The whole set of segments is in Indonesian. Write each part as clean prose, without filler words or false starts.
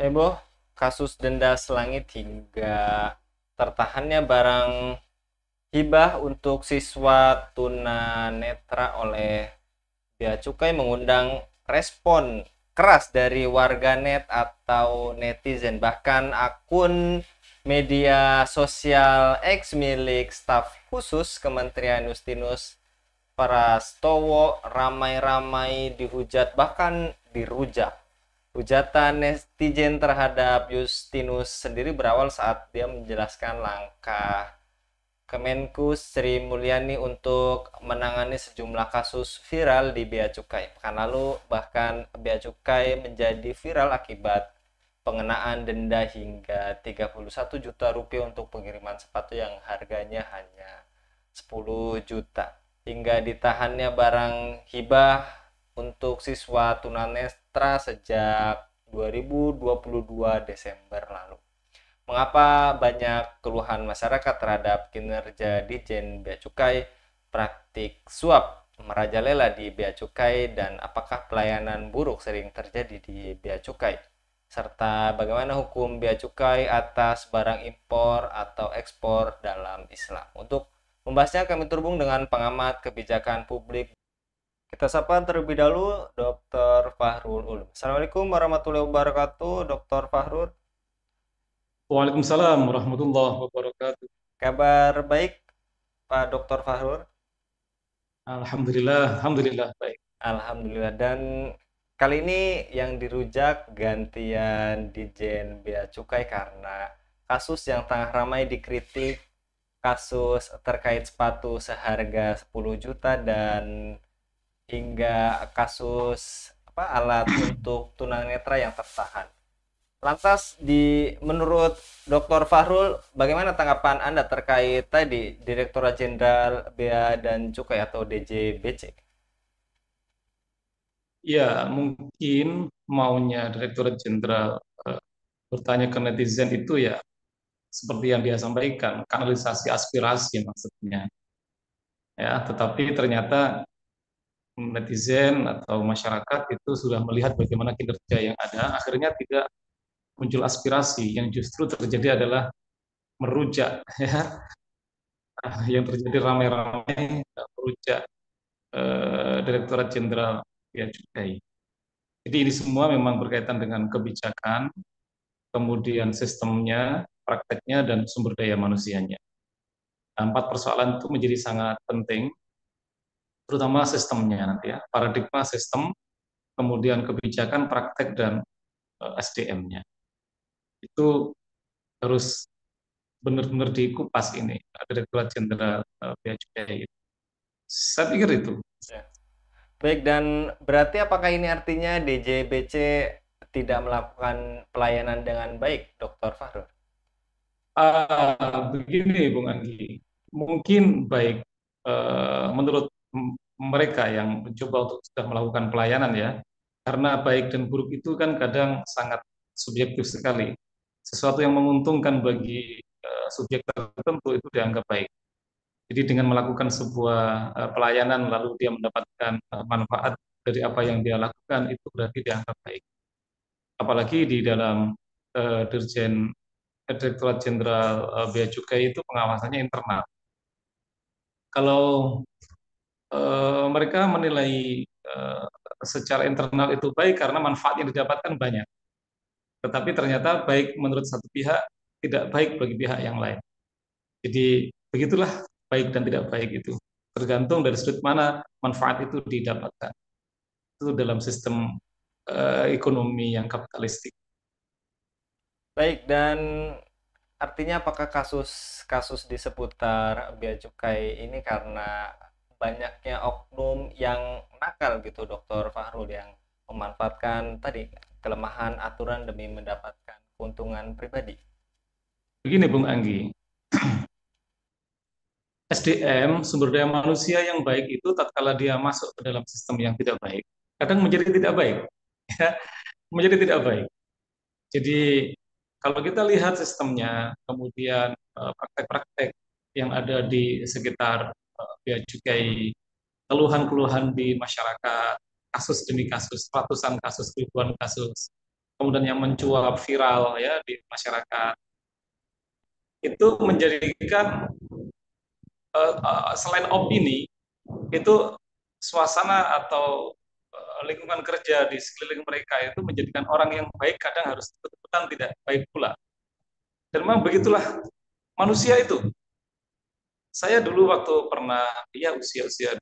Heboh kasus denda selangit hingga tertahannya barang hibah untuk siswa tunanetra oleh Bea Cukai mengundang respon keras dari warganet atau netizen. Bahkan akun media sosial X milik staf khusus Kementerian Justinus Prastowo ramai-ramai dihujat bahkan dirujak. Hujatan netizen terhadap Justinus sendiri berawal saat dia menjelaskan langkah Kemenku Sri Mulyani untuk menangani sejumlah kasus viral di Bea Cukai. Pekan lalu bahkan Bea Cukai menjadi viral akibat pengenaan denda hingga 31 juta rupiah untuk pengiriman sepatu yang harganya hanya 10 juta. Hingga ditahannya barang hibah untuk siswa tunanetra sejak 2022 Desember lalu. Mengapa banyak keluhan masyarakat terhadap kinerja Ditjen Bea Cukai, praktik suap merajalela di Bea Cukai, dan apakah pelayanan buruk sering terjadi di Bea Cukai? Serta bagaimana hukum Bea Cukai atas barang impor atau ekspor dalam Islam? Untuk membahasnya kami terhubung dengan pengamat kebijakan publik. Kita sapa terlebih dahulu Dr. Fahrul Ulum. Assalamualaikum warahmatullahi wabarakatuh, Dr. Fahrul. Waalaikumsalam warahmatullahi wabarakatuh. Kabar baik, Pak Dr. Fahrul? Alhamdulillah, alhamdulillah baik. Alhamdulillah. Dan kali ini yang dirujak gantian Ditjen Bea Cukai karena kasus yang tengah ramai dikritik, kasus terkait sepatu seharga 10 juta dan hingga kasus alat untuk tunanetra yang tertahan. Lantas menurut Dr. Fahrul, bagaimana tanggapan Anda terkait tadi Direktorat Jenderal Bea dan Cukai atau DJBC? Ya, mungkin maunya Direktorat Jenderal eh, bertanya ke netizen itu ya seperti yang dia sampaikan, kanalisasi aspirasi maksudnya. Ya, tetapi ternyata netizen atau masyarakat itu sudah melihat bagaimana kinerja yang ada, akhirnya tidak muncul aspirasi yang justru terjadi adalah merujak ya. Yang terjadi ramai-ramai merujak Direktorat Jenderal Bea Cukai. Jadi ini semua memang berkaitan dengan kebijakan, kemudian sistemnya, prakteknya, dan sumber daya manusianya. Nah, empat persoalan itu menjadi sangat penting, terutama sistemnya nanti ya, paradigma sistem, kemudian kebijakan, praktek, dan SDM-nya. Itu harus benar-benar dikupas ini, Direktorat Jenderal Bea Cukai. Saya pikir itu. Ya. Baik, dan berarti apakah ini artinya DJBC tidak melakukan pelayanan dengan baik, Dr. Fahrul? Begini, Bung Anggi, mungkin baik menurut mereka yang mencoba untuk sudah melakukan pelayanan ya, karena baik dan buruk itu kan kadang sangat subjektif sekali. Sesuatu yang menguntungkan bagi subjek tertentu itu dianggap baik. Jadi dengan melakukan sebuah pelayanan lalu dia mendapatkan manfaat dari apa yang dia lakukan itu berarti dianggap baik. Apalagi di dalam Dirjen Direktorat Jenderal Bea Cukai itu pengawasannya internal. Kalau mereka menilai secara internal itu baik karena manfaat yang didapatkan banyak, tetapi ternyata baik menurut satu pihak tidak baik bagi pihak yang lain. Jadi begitulah baik dan tidak baik itu tergantung dari sudut mana manfaat itu didapatkan. Itu dalam sistem ekonomi yang kapitalistik. Baik, dan artinya apakah kasus-kasus di seputar bea cukai ini karena banyaknya oknum yang nakal gitu, Dr. Fahrul, yang memanfaatkan tadi kelemahan aturan demi mendapatkan keuntungan pribadi? Begini Bung Anggi, SDM, sumber daya manusia yang baik itu tatkala dia masuk ke dalam sistem yang tidak baik, kadang menjadi tidak baik. Ya, menjadi tidak baik. Jadi kalau kita lihat sistemnya, kemudian praktek-praktek yang ada di sekitar bea cukai, keluhan-keluhan di masyarakat, kasus demi kasus, ratusan kasus, ribuan kasus. kemudian yang mencuap viral ya di masyarakat, itu menjadikan selain opini, itu suasana atau lingkungan kerja di sekeliling mereka itu menjadikan orang yang baik kadang harus ikut-ikutan tidak baik pula. Dan memang begitulah manusia itu. Saya dulu waktu pernah, ya usia-usia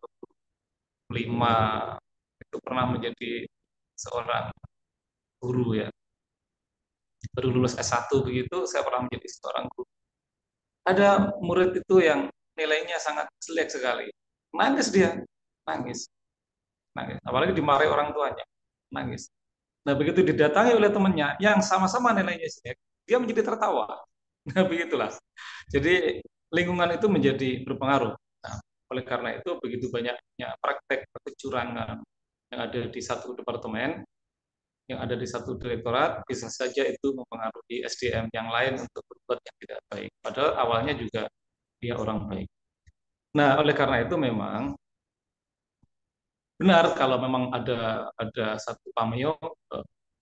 25, itu pernah menjadi seorang guru ya. Baru lulus S1 begitu, saya pernah menjadi seorang guru. Ada murid itu yang nilainya sangat jelek sekali. Nangis dia, nangis, nangis. Apalagi dimarahi orang tuanya, nangis. Nah, begitu didatangi oleh temannya yang sama-sama nilainya jelek, dia menjadi tertawa. Nah, begitulah. Jadi lingkungan itu menjadi berpengaruh. Nah, oleh karena itu begitu banyaknya praktek kecurangan yang ada di satu departemen, yang ada di satu direktorat, bisa saja itu mempengaruhi SDM yang lain untuk berbuat yang tidak baik. Padahal awalnya juga dia orang baik. Nah, oleh karena itu memang benar kalau memang ada satu pameo,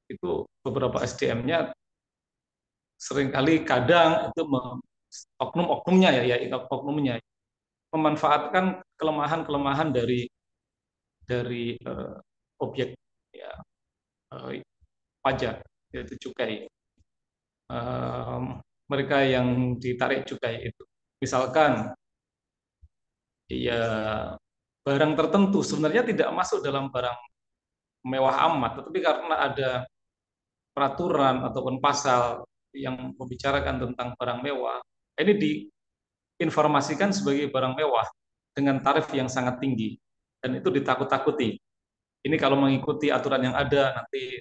itu beberapa SDM-nya seringkali kadang itu oknum-oknumnya ya oknumnya memanfaatkan kelemahan-kelemahan dari objek ya, uh, pajak yaitu cukai. Mereka yang ditarik cukai itu, misalkan ya barang tertentu sebenarnya tidak masuk dalam barang mewah amat, tetapi karena ada peraturan ataupun pasal yang membicarakan tentang barang mewah, ini diinformasikan sebagai barang mewah dengan tarif yang sangat tinggi dan itu ditakut-takuti. Ini kalau mengikuti aturan yang ada nanti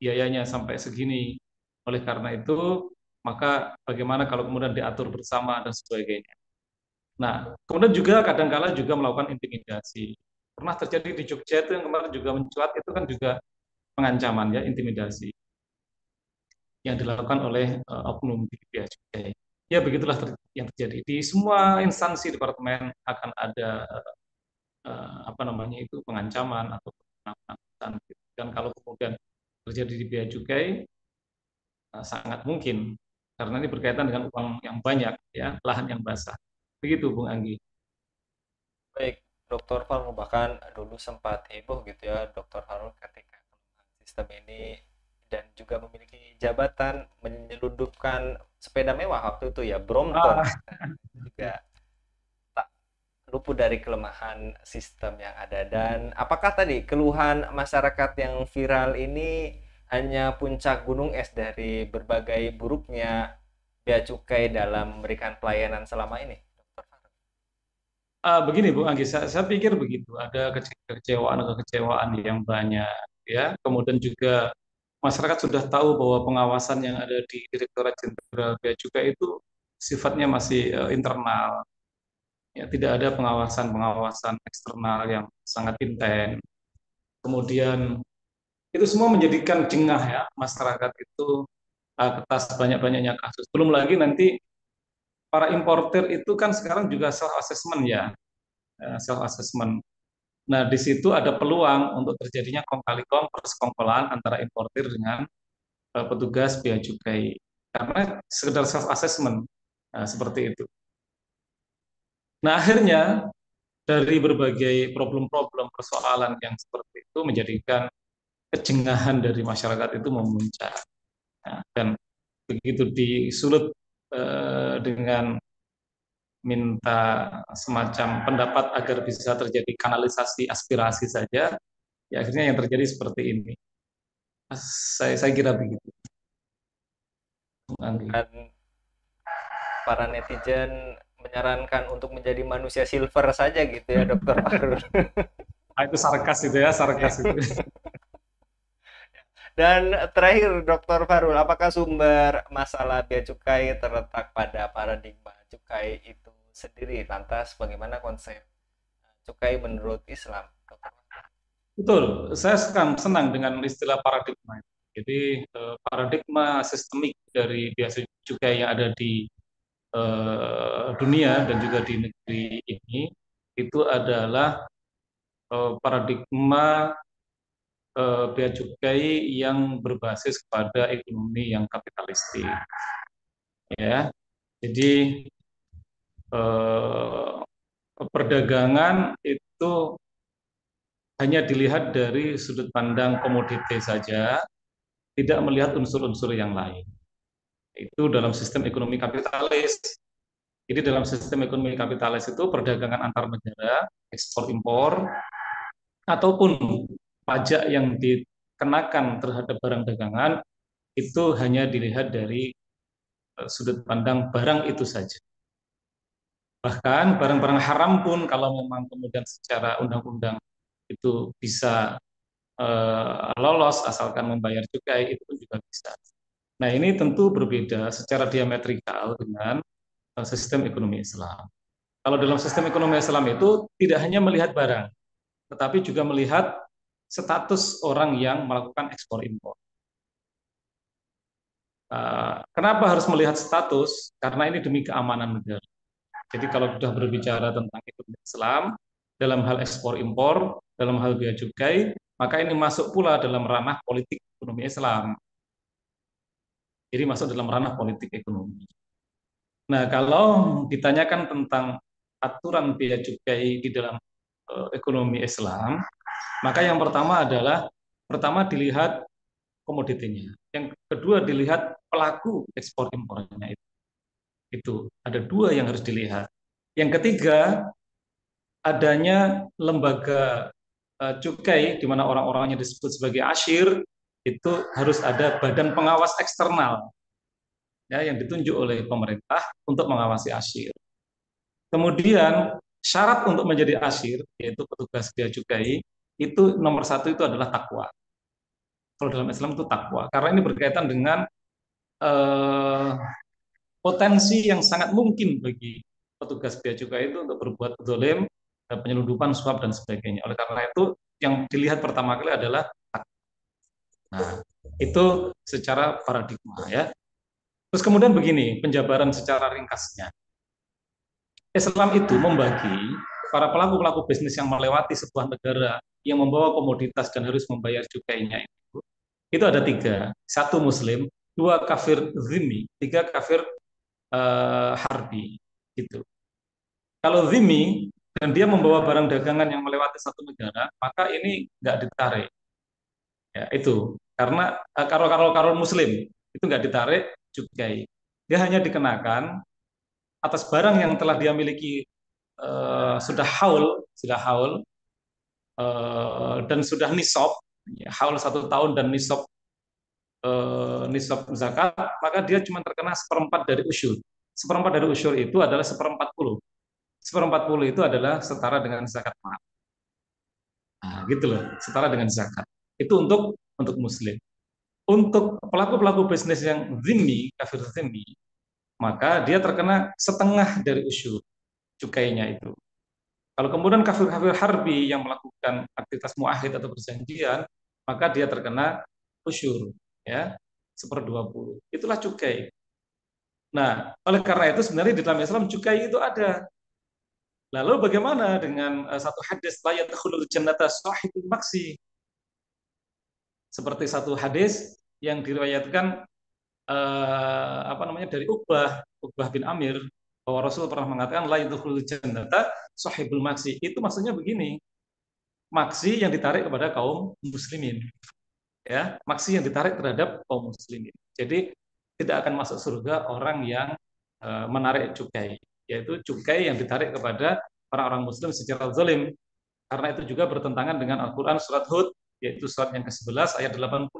biayanya sampai segini. Oleh karena itu, maka bagaimana kalau kemudian diatur bersama dan sebagainya. Nah, kemudian juga kadang-kala juga melakukan intimidasi. Pernah terjadi di Jogja itu yang kemarin juga mencuat, itu kan juga pengancaman ya, intimidasi yang dilakukan oleh oknum di Bea Cukai. Ya begitulah yang terjadi di semua instansi departemen akan ada apa namanya itu pengancaman atau penaklukan. Dan kalau kemudian terjadi di Bea Cukai, sangat mungkin karena ini berkaitan dengan uang yang banyak ya, lahan yang basah. Begitu Bung Anggi. Baik, Dr. Farul, bahkan dulu sempat heboh gitu ya Dr. Farul ketika sistem ini dan juga memiliki jabatan menyelundupkan sepeda mewah waktu itu ya Brompton Ah, juga tak luput dari kelemahan sistem yang ada. Dan apakah tadi keluhan masyarakat yang viral ini hanya puncak gunung es dari berbagai buruknya bea cukai dalam memberikan pelayanan selama ini, Dr. Farul? begini Bung Anggi, saya pikir begitu. Ada kekecewaan yang banyak ya. Kemudian juga masyarakat sudah tahu bahwa pengawasan yang ada di Direktorat Jenderal Bea Cukai itu sifatnya masih internal. Ya, tidak ada pengawasan-pengawasan eksternal yang sangat intens. Kemudian itu semua menjadikan jengah ya masyarakat itu atas banyak-banyaknya kasus. Belum lagi nanti para importer itu kan sekarang juga self assessment ya, self assessment. Nah, di situ ada peluang untuk terjadinya kong kali kong persekongkolan antara importer dengan petugas bea cukai karena sekedar self assessment seperti itu. Nah, akhirnya dari berbagai problem-problem persoalan yang seperti itu menjadikan kejengahan dari masyarakat itu memuncak. Nah, dan begitu disulut dengan minta semacam pendapat agar bisa terjadi kanalisasi aspirasi saja, ya akhirnya yang terjadi seperti ini. Saya kira begitu, Bung Anggi. Dan para netizen menyarankan untuk menjadi manusia silver saja gitu ya, Dokter Farul. Ah, itu sarkas itu ya, sarkas itu. Dan terakhir, Dokter Farul, apakah sumber masalah bea cukai terletak pada paradigma cukai itu sendiri? Lantas, bagaimana konsep cukai menurut Islam, Dokter? Betul, saya senang dengan istilah paradigma. Jadi paradigma sistemik dari biasa cukai yang ada di dunia dan juga di negeri ini itu adalah paradigma bea cukai yang berbasis kepada ekonomi yang kapitalistik, ya. Jadi eh, perdagangan itu hanya dilihat dari sudut pandang komoditi saja, tidak melihat unsur-unsur yang lain. Itu dalam sistem ekonomi kapitalis. Jadi dalam sistem ekonomi kapitalis itu perdagangan antar negara, ekspor impor, ataupun pajak yang dikenakan terhadap barang dagangan itu hanya dilihat dari sudut pandang barang itu saja. Bahkan barang-barang haram pun kalau memang kemudian secara undang-undang itu bisa lolos asalkan membayar cukai, itu pun juga bisa. Nah, ini tentu berbeda secara diametrikal dengan sistem ekonomi Islam. Kalau dalam sistem ekonomi Islam itu tidak hanya melihat barang, tetapi juga melihat status orang yang melakukan ekspor impor. Kenapa harus melihat status? Karena ini demi keamanan negara. Jadi kalau sudah berbicara tentang ekonomi Islam, dalam hal ekspor impor, dalam hal bea cukai, maka ini masuk pula dalam ranah politik ekonomi Islam. Jadi masuk dalam ranah politik ekonomi. Nah, kalau ditanyakan tentang aturan bea cukai di dalam ekonomi Islam, maka yang pertama dilihat komoditinya. Yang kedua dilihat pelaku ekspor impornya itu. Itu ada dua yang harus dilihat. Yang ketiga adanya lembaga cukai di mana orang-orangnya disebut sebagai asyir, itu harus ada badan pengawas eksternal ya yang ditunjuk oleh pemerintah untuk mengawasi asyir. Kemudian syarat untuk menjadi asyir yaitu petugas bea cukai itu nomor satu itu adalah takwa. Kalau dalam Islam itu takwa karena ini berkaitan dengan eh, potensi yang sangat mungkin bagi petugas bea cukai itu untuk berbuat zalim, penyelundupan, suap dan sebagainya. Oleh karena itu yang dilihat pertama kali adalah takwa. Nah, itu secara paradigma ya. Terus kemudian begini, penjabaran secara ringkasnya. Islam itu membagi para pelaku-pelaku bisnis yang melewati sebuah negara yang membawa komoditas dan harus membayar cukainya itu ada tiga. Satu Muslim, dua kafir zimmi, tiga kafir harbi. Gitu. Kalau zimmi dan dia membawa barang dagangan yang melewati satu negara, maka ini nggak ditarik. Ya, itu karena kalau Muslim itu nggak ditarik cukai. Dia hanya dikenakan atas barang yang telah dia miliki sudah haul dan sudah nisab, ya, haul 1 tahun dan nisab zakat, maka dia cuma terkena seperempat dari usyur. Seperempat dari usyur itu adalah seperempat puluh. Seperempat puluh itu adalah setara dengan zakat mal. Nah, gitu loh, setara dengan zakat. Itu untuk Muslim. Untuk pelaku-pelaku bisnis yang zimmi, kafir zimmi, maka dia terkena setengah dari usyur cukainya itu. Kalau kemudian kafir-kafir harbi yang melakukan aktivitas muahid atau perjanjian, maka dia terkena usyur, ya, 1/20. Itulah cukai. Nah, oleh karena itu sebenarnya di dalam Islam cukai itu ada. Lalu bagaimana dengan satu hadis la yadkhulul jannata sahibul maksi? Seperti satu hadis yang diriwayatkan dari Uqbah bin Amir bahwa Rasul pernah mengatakan la yadkhulul jannata sahibul maksi. Itu maksudnya begini, maksi yang ditarik kepada kaum muslimin, ya, maksi yang ditarik terhadap kaum muslimin. Jadi tidak akan masuk surga orang yang menarik cukai, yaitu cukai yang ditarik kepada orang-orang muslim secara zalim, karena itu juga bertentangan dengan Al-Qur'an surat Hud, yaitu surat yang ke-11 ayat 85,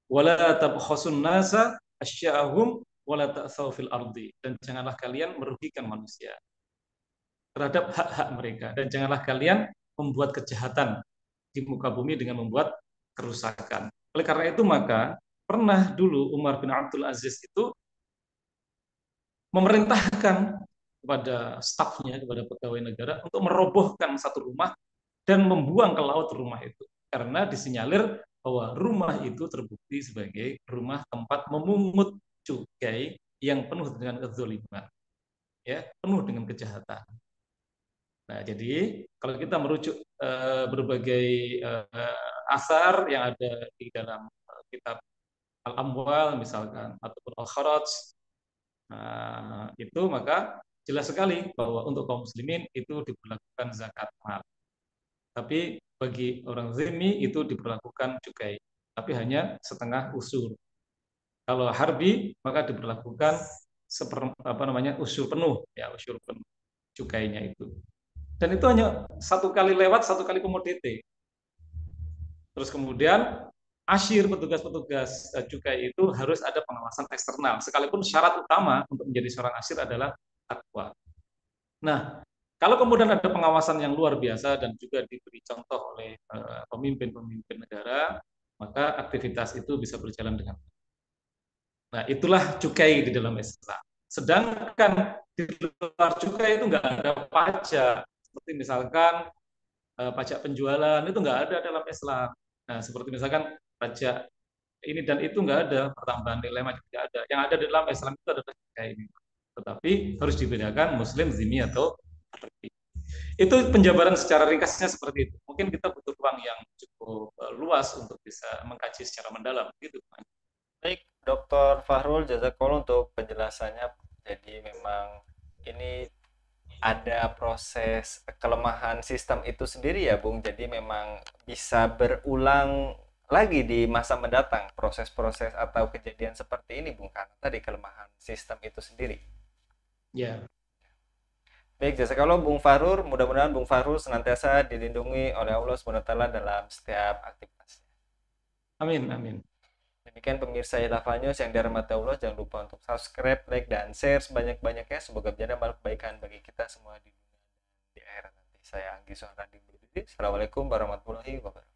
wala tabkhasun nasa asya'ahum wala ta'tsaw fil ardi, dan janganlah kalian merugikan manusia terhadap hak-hak mereka, dan janganlah kalian membuat kejahatan di muka bumi dengan membuat kerusakan. Oleh karena itu maka pernah dulu Umar bin Abdul Aziz itu memerintahkan kepada stafnya, kepada pegawai negara untuk merobohkan satu rumah dan membuang ke laut rumah itu. Karena disinyalir bahwa rumah itu terbukti sebagai rumah tempat memungut cukai yang penuh dengan kezaliman, ya, penuh dengan kejahatan. Nah, jadi kalau kita merujuk berbagai asar yang ada di dalam kitab Al-Amwal misalkan ataupun Al-Kharaj, nah, itu maka jelas sekali bahwa untuk kaum muslimin itu diberlakukan zakat mal. Tapi bagi orang zimmi itu diberlakukan cukai, tapi hanya setengah usyur. Kalau harbi maka diberlakukan usyur penuh, ya usyur penuh cukainya itu. Dan itu hanya satu kali lewat, satu kali komoditi. Terus kemudian asyir petugas-petugas cukai itu harus ada pengawasan eksternal. Sekalipun syarat utama untuk menjadi seorang asyir adalah takwa. Nah, kalau kemudian ada pengawasan yang luar biasa dan juga diberi contoh oleh pemimpin-pemimpin negara, maka aktivitas itu bisa berjalan dengan baik. Nah, itulah cukai di dalam Islam. Sedangkan di luar cukai itu nggak ada pajak. Seperti misalkan pajak penjualan itu nggak ada dalam Islam. Nah, seperti misalkan pajak ini dan itu nggak ada, pertambahan nilai macam nggak ada. Yang ada di dalam Islam itu adalah cukai ini. Tetapi harus dibedakan Muslim, Zimmi atau Harbi. Itu penjabaran secara ringkasnya seperti itu. Mungkin kita butuh ruang yang cukup luas untuk bisa mengkaji secara mendalam. Gitu. Baik, Dr. Fahrul, jazakallah untuk penjelasannya. Jadi memang ini ada proses kelemahan sistem itu sendiri ya, Bung. Jadi memang bisa berulang lagi di masa mendatang proses-proses atau kejadian seperti ini, Bung, karena tadi kelemahan sistem itu sendiri. Ya, Baik, jazakallah Bung Fahrul. Mudah-mudahan Bung Fahrul senantiasa dilindungi oleh Allah SWT dalam setiap aktivitasnya. amin, amin. Demikian pemirsa Hilafah News yang dirahmati Allah, jangan lupa untuk subscribe, like, dan share sebanyak-banyaknya. Semoga menjadi amal kebaikan bagi kita semua di dunia dan di akhirat nanti. Saya Anggi Sohrandi. Assalamualaikum warahmatullahi wabarakatuh.